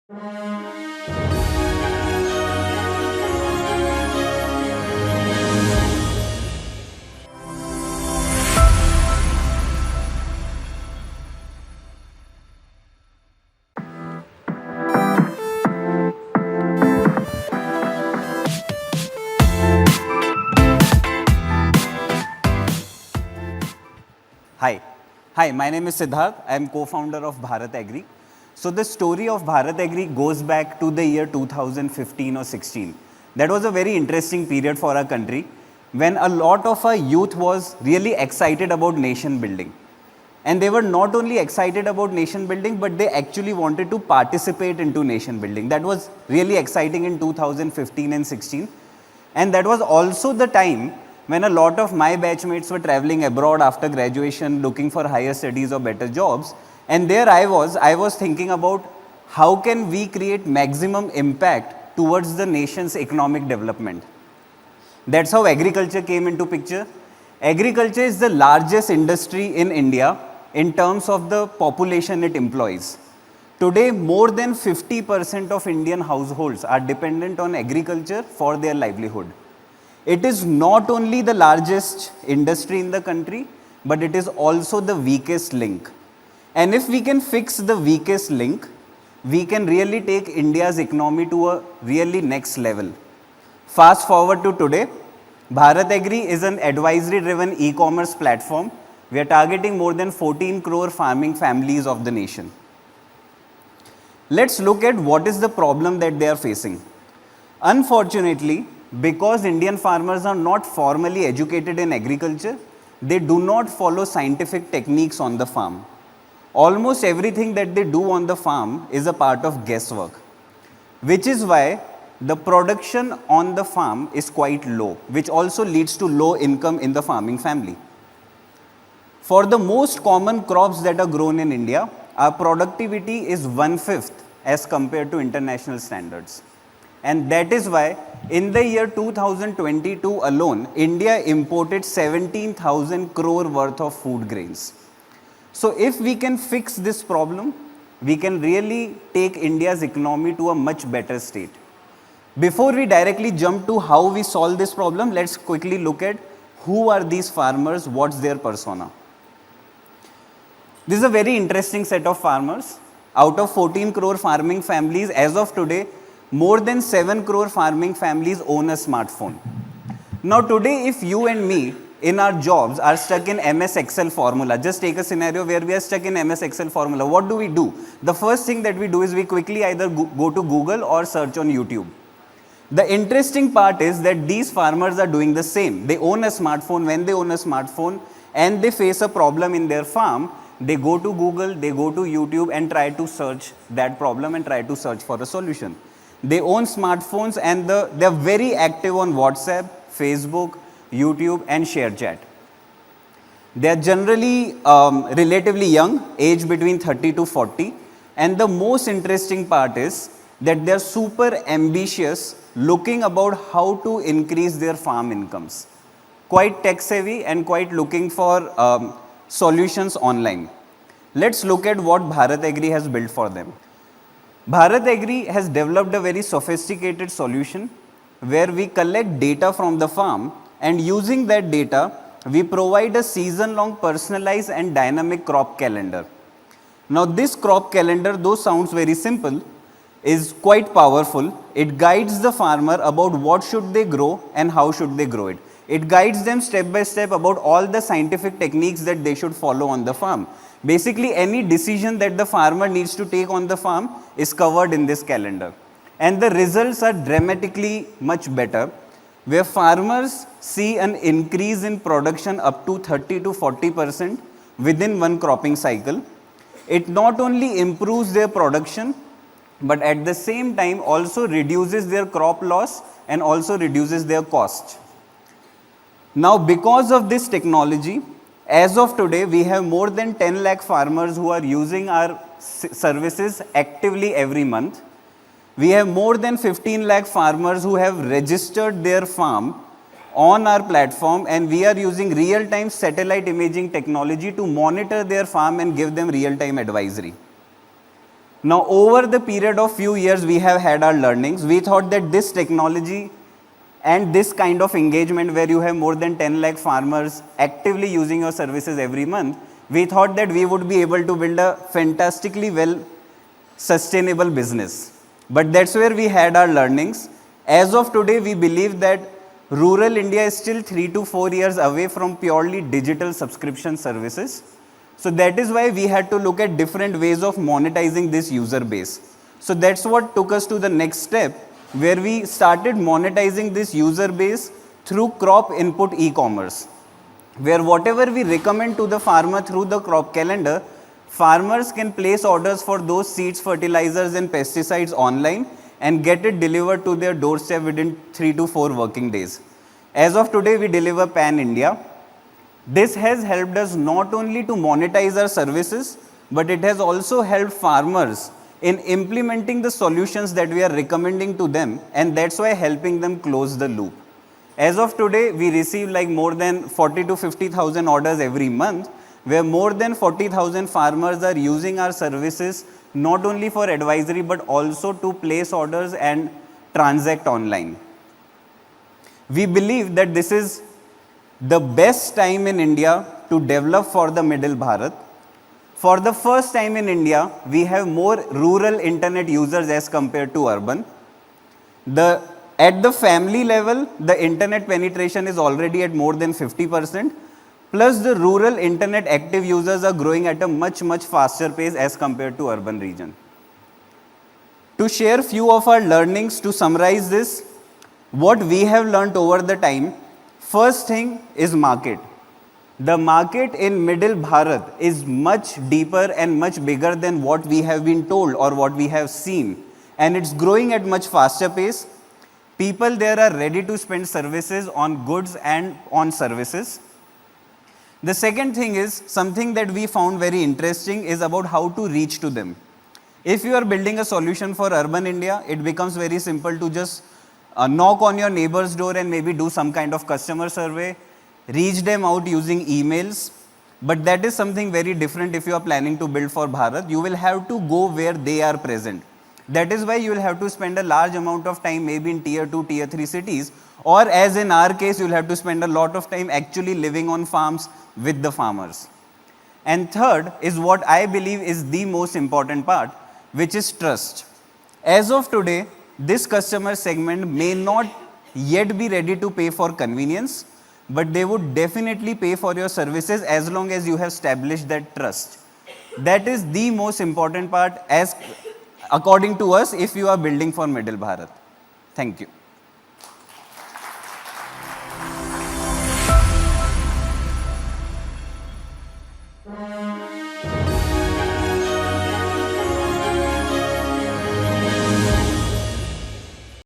Hi. Hi, my name is Siddharth. I am co-founder of Bharat Agri. So the story of Bharat Agri goes back to the year 2015 or 16. That was a very interesting period for our country when a lot of our youth was really excited about nation building. And they were not only excited about nation building, but they actually wanted to participate into nation building. That was really exciting in 2015 and 16. And that was also the time when a lot of my batchmates were traveling abroad after graduation, looking for higher studies or better jobs. And there I was thinking about how can we create maximum impact towards the nation's economic development. That's how agriculture came into picture. Agriculture is the largest industry in India in terms of the population it employs. Today, more than 50% of Indian households are dependent on agriculture for their livelihood. It is not only the largest industry in the country, but it is also the weakest link. And if we can fix the weakest link, we can really take India's economy to a really next level. Fast forward to today, Bharat Agri is an advisory-driven e-commerce platform. We are targeting more than 14 crore farming families of the nation. Let's look at what is the problem that they are facing. Unfortunately, because Indian farmers are not formally educated in agriculture, they do not follow scientific techniques on the farm. Almost everything that they do on the farm is a part of guesswork, which is why the production on the farm is quite low, which also leads to low income in the farming family. For the most common crops that are grown in India, our productivity is 1/5 as compared to international standards. And that is why in the year 2022 alone, India imported 17,000 crore worth of food grains. So if we can fix this problem, we can really take India's economy to a much better state. Before we directly jump to how we solve this problem, let's quickly look at who are these farmers, what's their persona. This is a very interesting set of farmers. Out of 14 crore farming families, as of today, more than 7 crore farming families own a smartphone. Now today, if you and me in our jobs are stuck in MS Excel formula, just take a scenario where we are stuck in MS Excel formula, what do? The first thing that we do is we quickly either go to Google or search on YouTube. The interesting part is that these farmers are doing the same. They own a smartphone. When they own a smartphone and they face a problem in their farm, they go to Google, they go to YouTube and try to search that problem and try to search for a solution. They own smartphones and they're very active on WhatsApp, Facebook, YouTube and ShareChat. They are generally relatively young, age between 30 to 40. And the most interesting part is that they are super ambitious, looking about how to increase their farm incomes. Quite tech savvy and quite looking for solutions online. Let's look at what Bharat Agri has built for them. Bharat Agri has developed a very sophisticated solution where we collect data from the farm, and using that data, we provide a season-long personalized and dynamic crop calendar. Now this crop calendar, though sounds very simple, is quite powerful. It guides the farmer about what should they grow and how should they grow it. It guides them step by step about all the scientific techniques that they should follow on the farm. Basically, any decision that the farmer needs to take on the farm is covered in this calendar. And the results are dramatically much better, where farmers see an increase in production up to 30 to 40% within one cropping cycle. It not only improves their production, but at the same time also reduces their crop loss and also reduces their cost. Now, because of this technology, as of today, we have more than 10 lakh farmers who are using our services actively every month. We have more than 15 lakh farmers who have registered their farm on our platform, and we are using real-time satellite imaging technology to monitor their farm and give them real-time advisory. Now, over the period of few years, we have had our learnings. We thought that this technology and this kind of engagement where you have more than 10 lakh farmers actively using your services every month, we thought that we would be able to build a fantastically well sustainable business. But that's where we had our learnings. As of today, we believe that rural India is still 3 to 4 years away from purely digital subscription services. So that is why we had to look at different ways of monetizing this user base. So that's what took us to the next step, where we started monetizing this user base through crop input e-commerce, where whatever we recommend to the farmer through the crop calendar, farmers can place orders for those seeds, fertilizers and pesticides online and get it delivered to their doorstep within 3 to 4 working days. As of today, we deliver pan-India. This has helped us not only to monetize our services, but it has also helped farmers in implementing the solutions that we are recommending to them, and that's why helping them close the loop. As of today, we receive like more than 40 to 50,000 orders every month, where more than 40,000 farmers are using our services not only for advisory but also to place orders and transact online. We believe that this is the best time in India to develop for the middle Bharat. For the first time in India, we have more rural internet users as compared to urban. At the family level, the internet penetration is already at more than 50%. Plus, the rural internet active users are growing at a much faster pace as compared to urban region. To share few of our learnings, to summarize this, what we have learned over the time, first thing is market. The market in middle Bharat is much deeper and much bigger than what we have been told or what we have seen. And it's growing at much faster pace. People there are ready to spend services on goods and on services. The second thing is something that we found very interesting is about how to reach to them. If you are building a solution for urban India, it becomes very simple to just knock on your neighbor's door and maybe do some kind of customer survey, reach them out using emails. But that is something very different if you are planning to build for Bharat. You will have to go where they are present. That is why you will have to spend a large amount of time maybe in tier 2, tier 3 cities, or as in our case, you will have to spend a lot of time actually living on farms with the farmers. And third is what I believe is the most important part, which is trust. As of today, this customer segment may not yet be ready to pay for convenience, but they would definitely pay for your services as long as you have established that trust. That is the most important part as according to us if you are building for middle Bharat. Thank you.